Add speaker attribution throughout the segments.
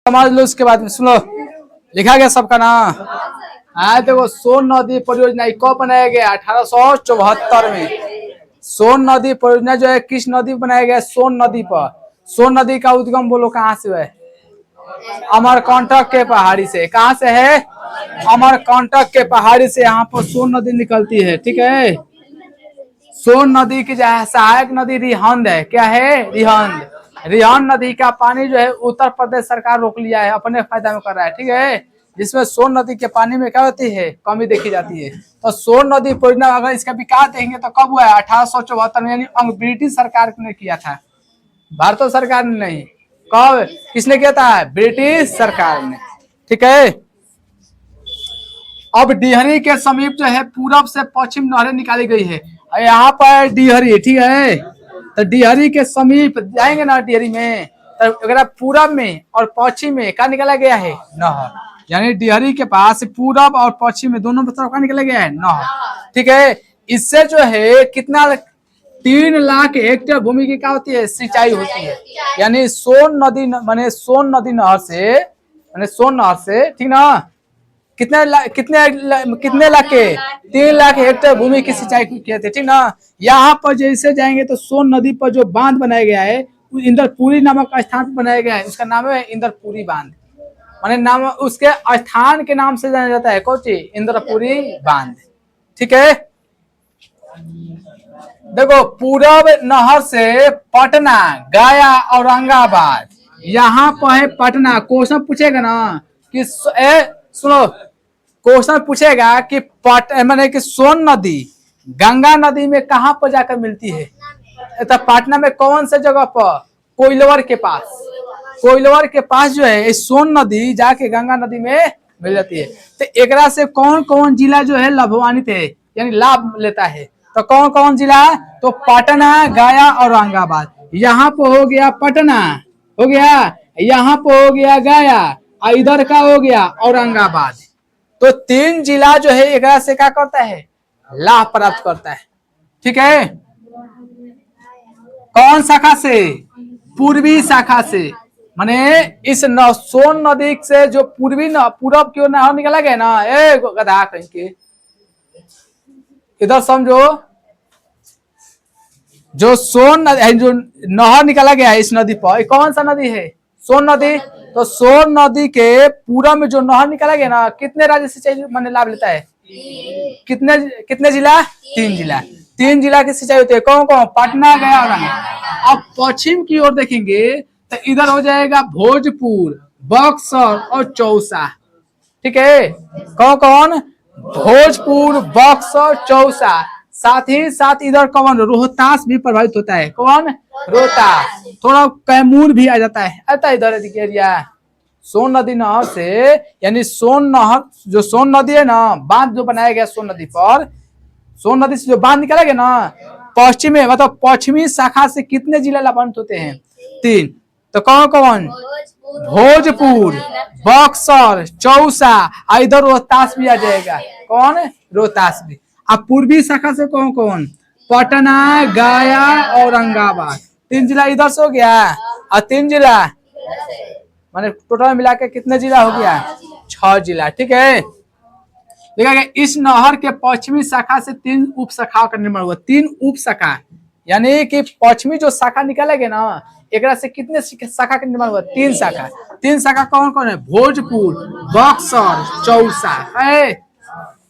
Speaker 1: समझ लो। उसके बाद में सुनो, लिखा गया सबका नाम। देखो सोन नदी परियोजना कब बनाया गया? 1874 में। सोन नदी परियोजना जो है किस नदी पर बनाया गया? सोन नदी पर। सोन नदी का उद्गम बोलो कहाँ से है? अमरकंटक के पहाड़ी से। कहाँ से है? अमरकंटक के पहाड़ी से यहाँ पर सोन नदी निकलती है। ठीक है। सोन नदी की जो है सहायक नदी रिहंद है। क्या है? रिहंद। रिहंद नदी का पानी जो है उत्तर प्रदेश सरकार रोक लिया है, अपने फायदा में कर रहा है। ठीक है। जिसमें सोन नदी के पानी में क्या होती है? कमी देखी जाती है। तो सोन नदी परियोजना अगर इसका विकास देखेंगे तो कब हुआ है? 1874 में, यानी ब्रिटिश सरकार ने किया था, भारत सरकार ने नहीं। कब किसने किया था? ब्रिटिश सरकार ने। ठीक है। अब डिहरी के समीप जो है पूरब से पश्चिम नहरें निकाली गई है। यहाँ पर डिहरी, ठीक है, तो डिहरी के समीप जाएंगे ना, डिहरी में तो अगर पूरब में और पश्चिम में क्या निकाला गया है? नहर। यानी डिहरी के पास पूरब और पश्चिम में दोनों तरफ क्या निकाला गया है? नहर। ठीक है। इससे जो है कितना 3 लाख हेक्टेयर भूमि की क्या होती है? सिंचाई होती है। यानी सोन नदी माने सोन नदी नहर से, माने सोन नहर से, ठीक ना, कितने लाख के? 3 लाख हेक्टेयर भूमि की सिंचाई किए थे। ठीक ना। यहाँ पर जैसे जाएंगे तो सोन नदी पर जो बांध बनाया गया है इंद्रपुरी नामक स्थान पर बनाया गया है। उसका नाम है इंद्रपुरी बांध। माने नाम उसके स्थान के नाम से जाना जाता है। कौन सी? इंद्रपुरी बांध। ठीक है। देखो पूरब नहर से पटना, गया, औरंगाबाद, यहाँ पर है पटना। क्वेश्चन पूछेगा ना कि सुनो, क्वेश्चन पूछेगा कि माने कि सोन नदी गंगा नदी में कहाँ पर जाकर मिलती है? तो पटना में कौन से जगह पर? कोइलवर के पास। कोइलवर के पास जो है सोन नदी जाके गंगा नदी में मिल जाती है। तो एकरा से कौन कौन जिला जो है लाभान्वित है, यानी लाभ लेता है? तो कौन कौन जिला? तो पटना, गया, औरंगाबाद। यहाँ पर हो गया पटना, हो गया, यहाँ पर हो गया गया, इधर का हो गया औरंगाबाद। तो 3 जिला जो है एक से क्या करता है? लाभ प्राप्त करता है। ठीक है। कौन शाखा से? पूर्वी शाखा से। माने इस सोन नदी से जो पूरब की ओर नहर निकला गया ना, गधा कहीं के, इधर समझो, जो सोन नदी जो नहर निकाला गया है इस नदी पर, कौन सा नदी है? सोन नदी। तो सोन नदी के पूरब में जो नहर निकाला गया ना, कितने राज्य सिंचाई माने लाभ लेता है? कितने कितने जिला? 3 जिला। 3 जिला की सिंचाई होती है। कौन कौन? पटना, गया, औरंगाबाद। अब पश्चिम की ओर देखेंगे तो इधर हो जाएगा भोजपुर, बक्सर और चौसा। ठीक है। कौन कौन? भोजपुर, बक्सर, चौसा। साथ ही साथ इधर कौन? रोहतास भी प्रभावित होता है। कौन? रोहतास। थोड़ा कैमूर भी आ जाता है, आता है इधर एरिया। सोन नदी नहर से, यानी सोन नहर जो सोन नदी है ना, बांध जो बनाया गया सोन नदी पर, सोन नदी से जो बांध निकाला गया ना, पश्चिम में मतलब पश्चिमी शाखा से कितने जिला लाभान्वित होते हैं? 3। तो कौन कौन? भोजपुर, बक्सर, चौसा, इधर रोहतास भी आ जाएगा। कौन? रोहतास भी। अब पूर्वी शाखा से कौन कौन? पटना, गया, औरंगाबाद। 3 जिला इधर से हो गया, और 3 जिला माने टोटल मिला के कितने जिला हो गया? 6 जिला। ठीक है। देखा गया इस नहर के पश्चिमी शाखा से 3 उप शाखाओं का निर्माण हुआ। 3 उप शाखा, यानी कि पश्चिमी जो शाखा निकाला गया ना, एक से कितने शाखा का निर्माण हुआ? 3 शाखा। 3 शाखा कौन कौन है? भोजपुर, बक्सर, चौसा है।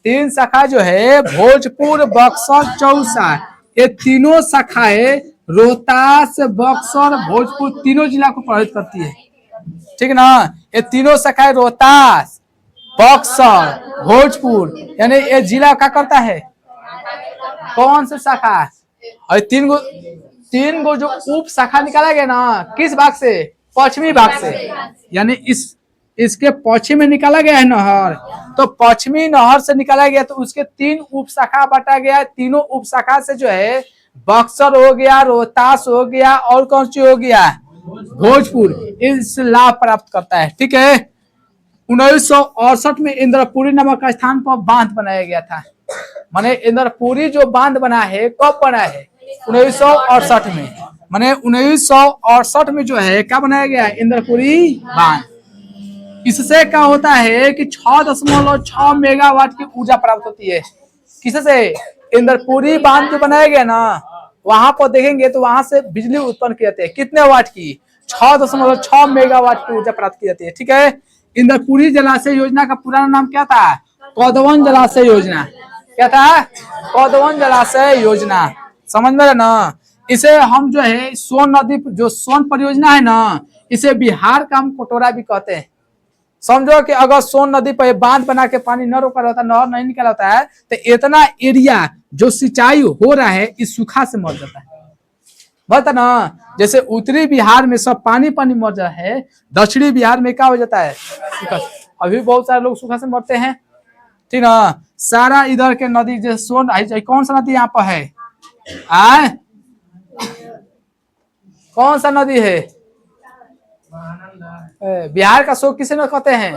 Speaker 1: 3 शाखा जो है भोजपुर, बक्सर, चौसा, ये तीनों शाखाएं रोहतास, बक्सर, भोजपुर तीनों जिला को प्रभावित करती है। ठीक ना। ये तीनों शाखाएं रोहतास, बक्सर, भोजपुर, यानी ये जिला क्या करता है? कौन सा शाखा? और 3 गो जो उप शाखा निकाला गया ना, किस भाग से? पश्चिमी भाग से। यानी इसके पश्चिम में निकाला गया है नहर, तो पश्चिमी नहर से निकाला गया, तो उसके 3 उप शाखा बांटा गया। तीनों उप शाखा से जो है बक्सर हो गया, रोहतास हो गया, और कौन सी हो गया? भोजपुर, इस लाभ प्राप्त करता है। ठीक है। 1968 में इंद्रपुरी नामक स्थान पर बांध बनाया गया था। माने इंद्रपुरी जो बांध बना है कब बना है? 1968 में। माने 1968 में जो है क्या बनाया गया? इंद्रपुरी बांध। इससे क्या होता है कि 6.6 मेगावाट की ऊर्जा प्राप्त होती है। किससे? इंद्रपुरी बांध जो बनाया गया ना, वहां पर देखेंगे तो वहां से बिजली उत्पन्न की जाती है। कितने वाट की? 6.6 मेगावाट की ऊर्जा प्राप्त की जाती है। ठीक है। इंद्रपुरी जलाशय योजना का पुराना नाम क्या था? कौदवन जलाशय योजना। क्या था? कौदवन जलाशय योजना। समझ में ना? इसे हम जो है सोन नदी, जो सोन परियोजना है ना, इसे बिहार का हम कटोरा भी कहते हैं। समझो कि अगर सोन नदी पर बांध बना के पानी न रोका रहता, नहर नहीं निकला होता है, तो इतना एरिया जो सिंचाई हो रहा है इस सूखा से मर जाता है। बता ना, जैसे उत्तरी बिहार में सब पानी पानी मर रहा है, दक्षिणी बिहार में क्या हो जाता है? सूखा। अभी बहुत सारे लोग सूखा से मरते हैं। ठीक ना? सारा इधर के नदी जैसे सोन, कौन सा नदी यहाँ पर है? आए, कौन सा नदी है? बिहार का शोक किसे में कहते हैं?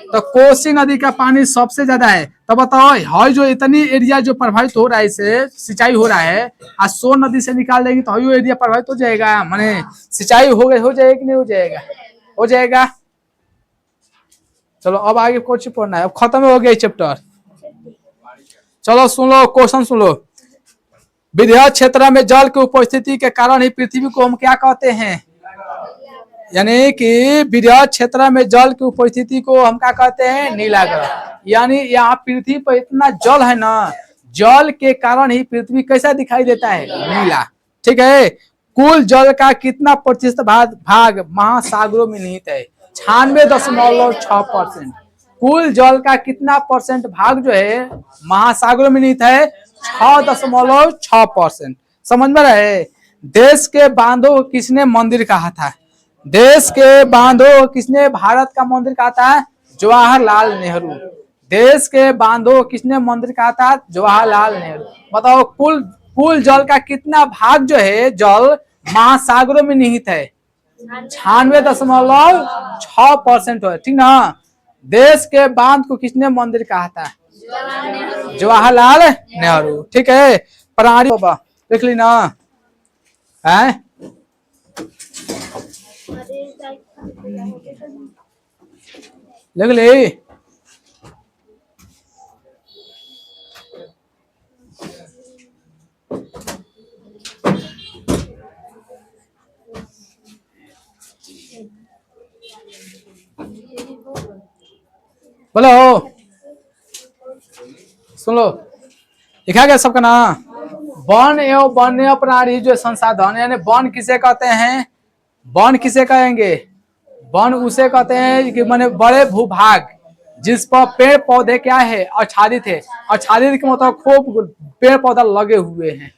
Speaker 1: तो कोसी नदी का पानी सबसे ज्यादा है। तो बताओ, है जो इतनी एरिया जो प्रभावित हो रहा है, इससे सिंचाई हो रहा है, आज सोन नदी से निकाल देंगे तो यो एरिया प्रभावित हो जाएगा, माने सिंचाई हो गई, हो जाएगा कि नहीं हो जाएगा? हो जाएगा। चलो अब आगे कुछ पढ़ना है, अब खत्म हो गया चैप्टर। चलो सुन लो, क्वेश्चन सुन लो। विद्युत क्षेत्र में जल की उपस्थिति के कारण ही पृथ्वी को हम क्या कहते हैं? यानी कि विद्युत क्षेत्र में जल की उपस्थिति को हम क्या कहते हैं? नीला ग्रह। यानी यहाँ पृथ्वी पर इतना जल है ना, जल के कारण ही पृथ्वी कैसा दिखाई देता है? नीला। ठीक है। कुल जल का कितना प्रतिशत भाग महासागरों में निहित है? 96.6%। कुल जल का कितना परसेंट भाग जो है महासागरों में निहित है? 6.6%। समझ में रहे? देश के बांधों को किसने मंदिर कहा था? देश के बांधों को किसने भारत का मंदिर कहा था? जवाहरलाल नेहरू। देश के बांधों को किसने मंदिर कहा था? जवाहरलाल नेहरू। बताओ, कुल जल का कितना भाग जो है जल महासागरों में निहित है? 96.6% है। ठीक ना? देश के बांध को किसने मंदिर कहा था? जवाहरलाल नेहरू। ठीक है। प्राणी देख ली ना है? लिख ली? बोलो, सुन लो, लिखा गया सबका ना? वन एवं वन्य प्राणी जो संसाधन, यानी वन किसे कहते हैं? वन किसे कहेंगे? वन उसे कहते हैं कि माने बड़े भूभाग जिस पर पेड़ पौधे क्या है? आच्छादित है। आच्छादित के मतलब खूब पेड़ पौधा लगे हुए हैं।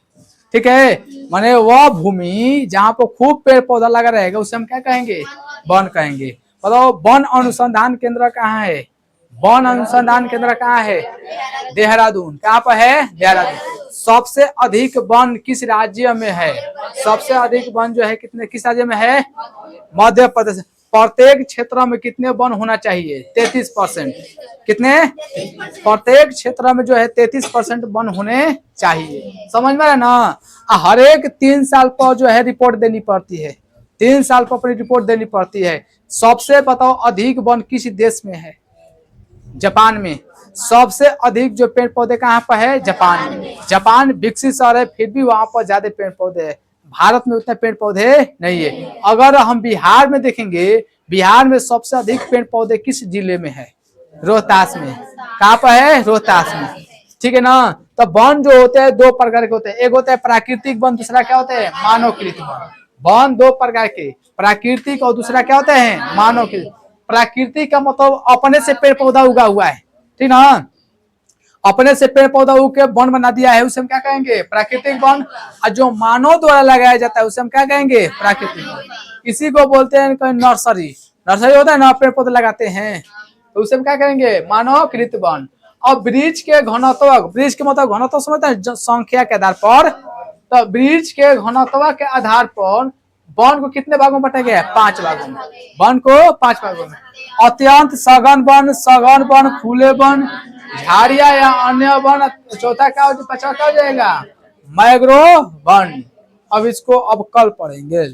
Speaker 1: ठीक है। माने वह भूमि जहाँ पर खूब पेड़ पौधा लगा रहेगा उसे हम क्या कहेंगे? वन कहेंगे। बताओ, वन अनुसंधान केंद्र कहाँ है? वन अनुसंधान केंद्र कहाँ है? देहरादून। कहाँ पर है? देहरादून। सबसे अधिक वन किस राज्य में है? सबसे अधिक वन जो है किस राज्य में है? मध्य प्रदेश। प्रत्येक क्षेत्र में कितने वन होना चाहिए? 33%। कितने? प्रत्येक क्षेत्र में जो है 33% वन होने चाहिए। समझ में है ना? हर एक 3 साल पर जो है रिपोर्ट देनी पड़ती है। 3 साल पर अपनी रिपोर्ट देनी पड़ती है। सबसे बताओ अधिक वन किस देश में है? जापान में। सबसे अधिक जो पेड़ पौधे कहाँ पर है? जापान में। जापान विकसित शहर है, फिर भी वहां पर ज्यादा पेड़ पौधे है। भारत में उतने पेड़ पौधे नहीं है। अगर हम बिहार में देखेंगे, बिहार में सबसे अधिक पेड़ पौधे किस जिले में है? रोहतास में। कहाँ पर है? रोहतास में। ठीक है ना? तो वन जो होते हैं 2 प्रकार के होते हैं। एक होता है प्राकृतिक वन, दूसरा क्या होता है? मानवकृत वन। वन 2 प्रकार के, प्राकृतिक और दूसरा क्या होते हैं? मानवकृत। प्राकृतिक का मतलब अपने से पेड़ पौधा उगा हुआ है। ठीक ना? अपने से पेड़ पौधा उग के वन बना दिया है, उसे हम क्या कहेंगे? प्राकृतिक वन। और जो मानव द्वारा लगाया जाता है उसे हम क्या कहेंगे? प्राकृतिक वन। इसी को बोलते हैं नर्सरी। नर्सरी होता है ना, पेड़ पौधे लगाते हैं, तो उसे हम क्या कहेंगे? मानवकृत वन। और वृक्ष के घनत्व, वृक्ष के मतलब घनत्व समझते हैं संख्या के आधार पर। तो वृक्ष के घनत्व के आधार पर वन को कितने भागों में बांटा गया है? 5 भागों में। वन को 5 भागों में। अत्यंत सघन वन, खुले वन, झाड़िया या अन्य वन। चौथा क्या हो जाएगा? Mangrove one. अब इसको अब कल पढ़ेंगे।